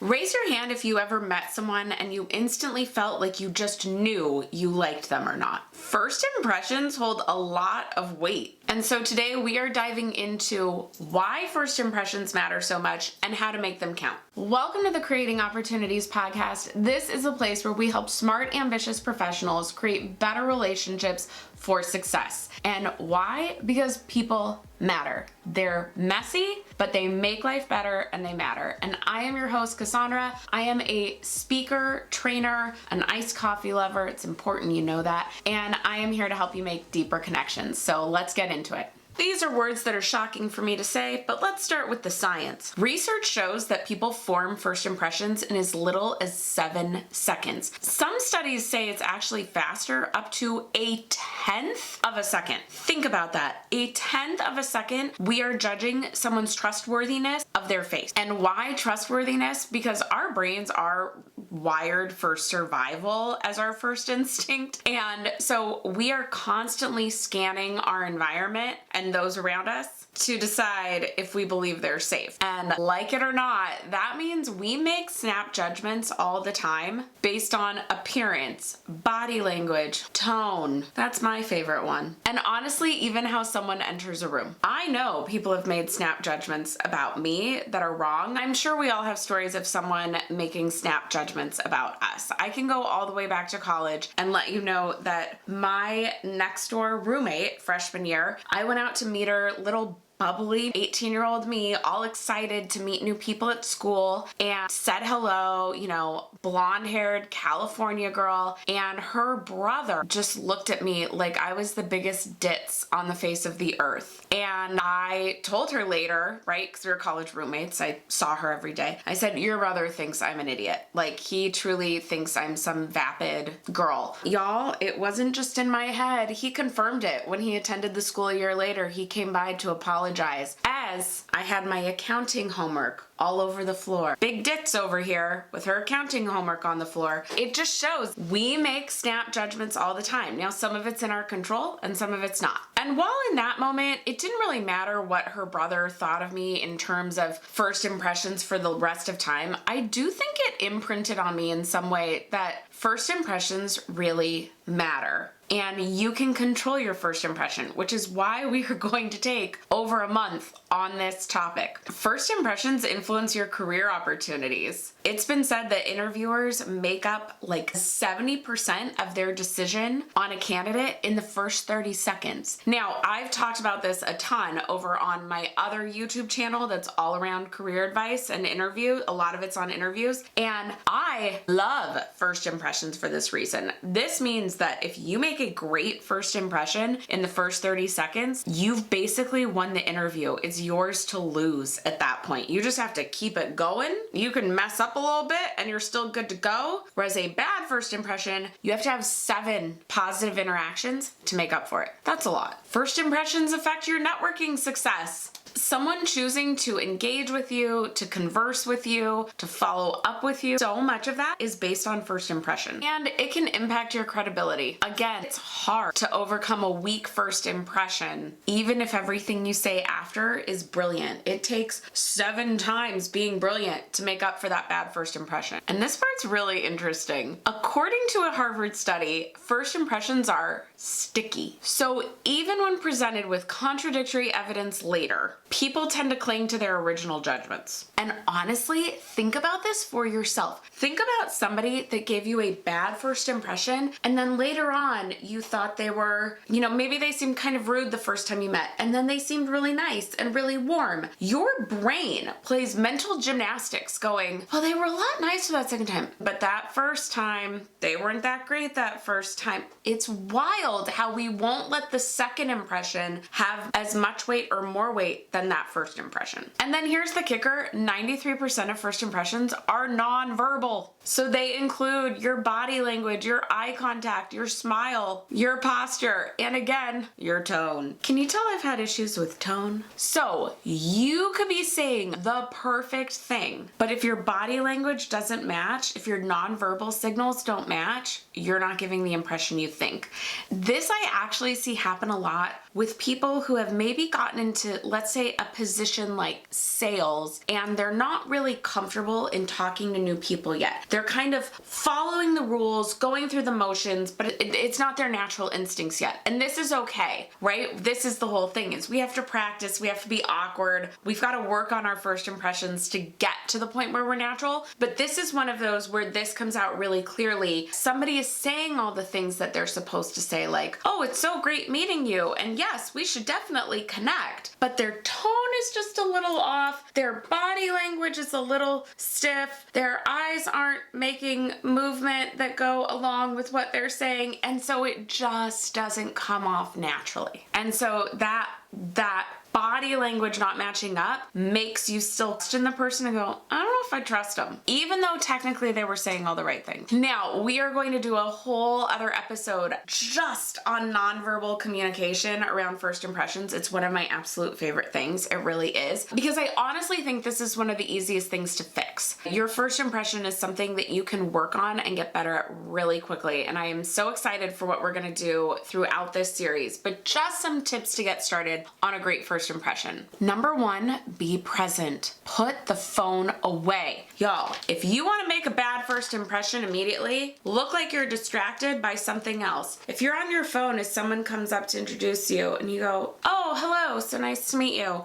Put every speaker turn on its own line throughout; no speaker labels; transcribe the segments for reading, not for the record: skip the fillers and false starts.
Raise your hand if you ever met someone and you instantly felt like you just knew you liked them or not. First impressions hold a lot of weight. And so today we are diving into why first impressions matter so much and how to make them count. Welcome to the Creating Opportunities podcast. This is a place where we help smart, ambitious professionals create better relationships for success. And why? Because people matter. They're messy, but they make life better and they matter. And I am your host, Cassandra. I am a speaker, trainer, an iced coffee lover. It's important you know that. And I am here to help you make deeper connections. So let's get into it. These are words that are shocking for me to say, but let's start with the science. Research shows that people form first impressions in as little as 7 seconds. Some studies say it's actually faster, up to a 1/10 of a second. Think about that. A 1/10 of a second, we are judging someone's trustworthiness of their face. And why trustworthiness? Because our brains are wired for survival as our first instinct. And so we are constantly scanning our environment and those around us to decide if we believe they're safe. And like it or not, that means we make snap judgments all the time based on appearance, body language, tone. That's my favorite one. And honestly, even how someone enters a room. I know people have made snap judgments about me that are wrong. I'm sure we all have stories of someone making snap judgments about us. I can go all the way back to college and let you know that my next door roommate, freshman year, I went out to meet her, little bubbly 18-year-old me, all excited to meet new people at school, and said hello, blonde-haired California girl, and her brother just looked at me like I was the biggest ditz on the face of the earth. And I told her later, right, because we were college roommates, I saw her every day, I said, your brother thinks I'm an idiot. Like, he truly thinks I'm some vapid girl. Y'all, it wasn't just in my head. He confirmed it when he attended the school a year later. He came by to apologize as I had my accounting homework all over the floor. Big ditz over here with her accounting homework on the floor. It just shows we make snap judgments all the time. Now, some of it's in our control and some of it's not. And while in that moment, it didn't really matter what her brother thought of me in terms of first impressions for the rest of time, I do think it imprinted on me in some way that first impressions really matter. And you can control your first impression, which is why we are going to take over a month on this topic. First impressions influence your career opportunities. It's been said that interviewers make up like 70% of their decision on a candidate in the first 30 seconds. Now, I've talked about this a ton over on my other YouTube channel that's all around career advice and interview. A lot of it's on interviews. And I love first impressions for this reason. This means that if you make a great first impression in the first 30 seconds, you've basically won the interview. It's yours to lose at that point. You just have to keep it going. You can mess up a little bit and you're still good to go. Whereas a bad first impression, you have to have 7 positive interactions to make up for it. That's a lot. First impressions affect your networking success. Someone choosing to engage with you, to converse with you, to follow up with you, so much of that is based on first impression. And it can impact your credibility. Again, it's hard to overcome a weak first impression, even if everything you say after is brilliant. It takes 7 times being brilliant to make up for that bad first impression. And this part's really interesting. According to a Harvard study, first impressions are sticky. So even when presented with contradictory evidence later, people tend to cling to their original judgments. And honestly, think about this for yourself. Think about somebody that gave you a bad first impression, and then later on you thought they were, maybe they seemed kind of rude the first time you met, and then they seemed really nice and really warm. Your brain plays mental gymnastics going, well, they were a lot nicer that second time, but that first time, they weren't that great that first time. It's wild how we won't let the second impression have as much weight or more weight than that first impression. And then here's the kicker, 93% of first impressions are nonverbal. So they include your body language, your eye contact, your smile, your posture, and again, your tone. Can you tell I've had issues with tone? So you could be saying the perfect thing, but if your body language doesn't match, if your nonverbal signals don't match, you're not giving the impression you think. This I actually see happen a lot with people who have maybe gotten into, let's say, a position like sales, and they're not really comfortable in talking to new people yet. They're kind of following the rules, going through the motions, but it's not their natural instincts yet. And this is okay, right? This is the whole thing, is we have to practice, we have to be awkward, we've got to work on our first impressions to get to the point where we're natural. But this is one of those where this comes out really clearly. Somebody is saying all the things that they're supposed to say, like, oh, it's so great meeting you, and yes, we should definitely connect, but their tone is just a little off, their body language is a little stiff, their eyes aren't making movement that go along with what they're saying, and so it just doesn't come off naturally. And so that body language not matching up makes you still question the person and go, I don't know if I trust them, even though technically they were saying all the right things. Now, we are going to do a whole other episode just on nonverbal communication around first impressions. It's one of my absolute favorite things. It really is, because I honestly think this is one of the easiest things to fix. Your first impression is something that you can work on and get better at really quickly, and I am so excited for what we're going to do throughout this series. But just some tips to get started on a great first impression. Number one, be present. Put the phone away. Y'all, if you want to make a bad first impression immediately, look like you're distracted by something else. If you're on your phone as someone comes up to introduce you and you go, oh, hello, so nice to meet you.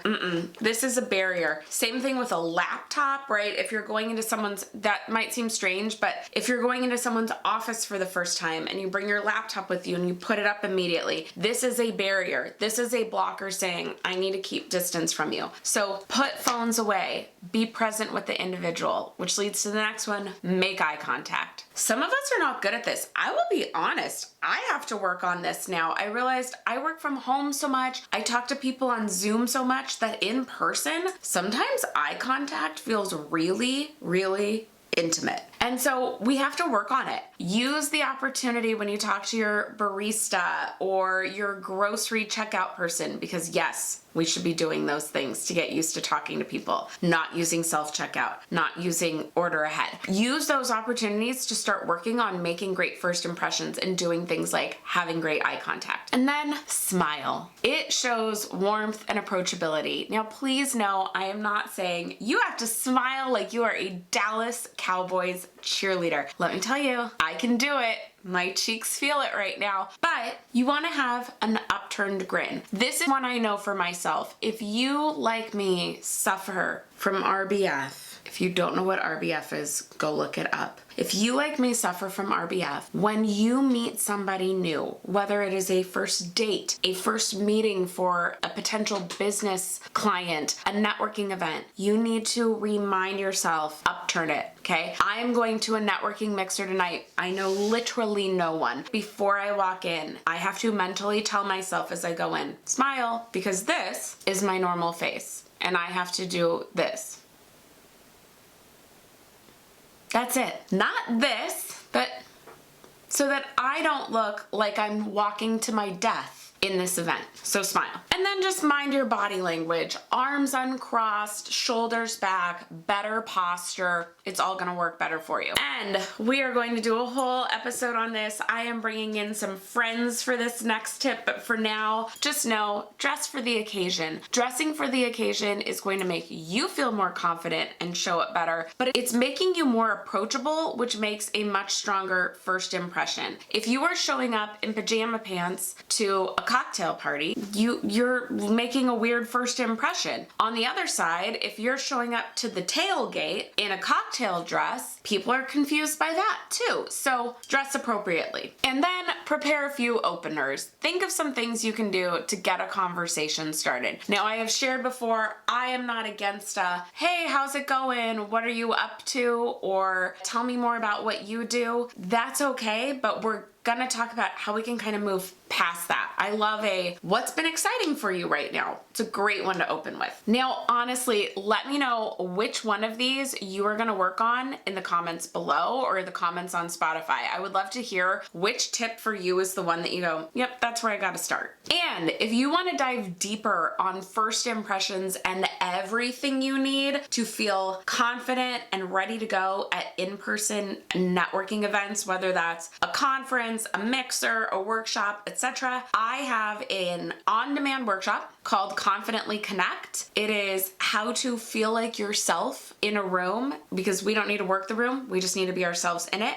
This is a barrier. Same thing with a laptop, right? If you're going into someone's, that might seem strange, but if you're going into someone's office for the first time and you bring your laptop with you and you put it up immediately, this is a barrier. This is a blocker saying, I need to keep distance from you. So put phones away, be present with the individual, which leads to the next one, make eye contact. Some of us are not good at this. I will be honest, I have to work on this now. I realized I work from home so much, I talk to people on Zoom so much that in person, sometimes eye contact feels really, really intimate. And so we have to work on it. Use the opportunity when you talk to your barista or your grocery checkout person, because yes, we should be doing those things to get used to talking to people, not using self-checkout, not using order ahead. Use those opportunities to start working on making great first impressions and doing things like having great eye contact. And then smile. It shows warmth and approachability. Now, please know I am not saying you have to smile like you are a Dallas Cowboys cheerleader. Let me tell you, I can do it. My cheeks feel it right now. But you want to have an upturned grin. This is one I know for myself. If you, like me, suffer from RBF, if you don't know what RBF is, go look it up. If you, like me, suffer from RBF, when you meet somebody new, whether it is a first date, a first meeting for a potential business client, a networking event, you need to remind yourself, upturn it, okay? I am going to a networking mixer tonight. I know literally no one. Before I walk in, I have to mentally tell myself as I go in, smile, because this is my normal face, and I have to do this. That's it. Not this, but so that I don't look like I'm walking to my death in this event. So smile. And then just mind your body language. Arms uncrossed, shoulders back, better posture. It's all gonna work better for you. And we are going to do a whole episode on this. I am bringing in some friends for this next tip, but for now, just know, dress for the occasion. Dressing for the occasion is going to make you feel more confident and show it better, but it's making you more approachable, which makes a much stronger first impression. If you are showing up in pajama pants to a cocktail party, you're making a weird first impression. On the other side, if you're showing up to the tailgate in a cocktail dress, people are confused by that too. So dress appropriately. And then prepare a few openers. Think of some things you can do to get a conversation started. Now, I have shared before, I am not against hey, how's it going? What are you up to? Or tell me more about what you do. That's okay, but we're gonna talk about how we can kind of move past that. I love what's been exciting for you right now. It's a great one to open with. Now, honestly, let me know which one of these you are gonna work on in the comments below or the comments on Spotify. I would love to hear which tip for you is the one that you go, yep, that's where I gotta start. And if you wanna dive deeper on first impressions and everything you need to feel confident and ready to go at in-person networking events, whether that's a conference, conference, a mixer, a workshop, etc., I have an on-demand workshop called Confidently Connect. It is how to feel like yourself in a room, because we don't need to work the room, we just need to be ourselves in it.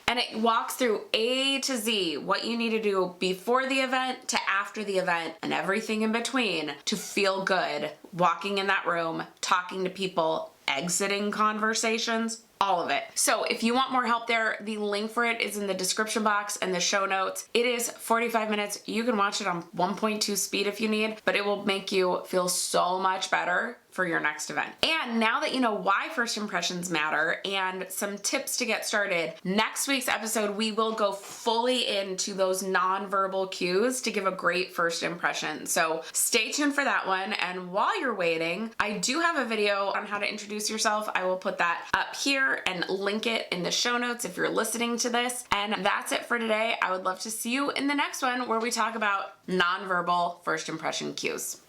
And it walks through A to Z, what you need to do before the event to after the event and everything in between to feel good walking in that room, talking to people, exiting conversations, all of it. So if you want more help there, the link for it is in the description box and the show notes. It is 45 minutes. You can watch it on 1.2 speed if you need, but it will make you feel so much better for your next event. And now that you know why first impressions matter and some tips to get started, next week's episode, we will go fully into those nonverbal cues to give a great first impression. So stay tuned for that one. And while you're waiting, I do have a video on how to introduce yourself. I will put that up here and link it in the show notes if you're listening to this. And that's it for today. I would love to see you in the next one where we talk about nonverbal first impression cues.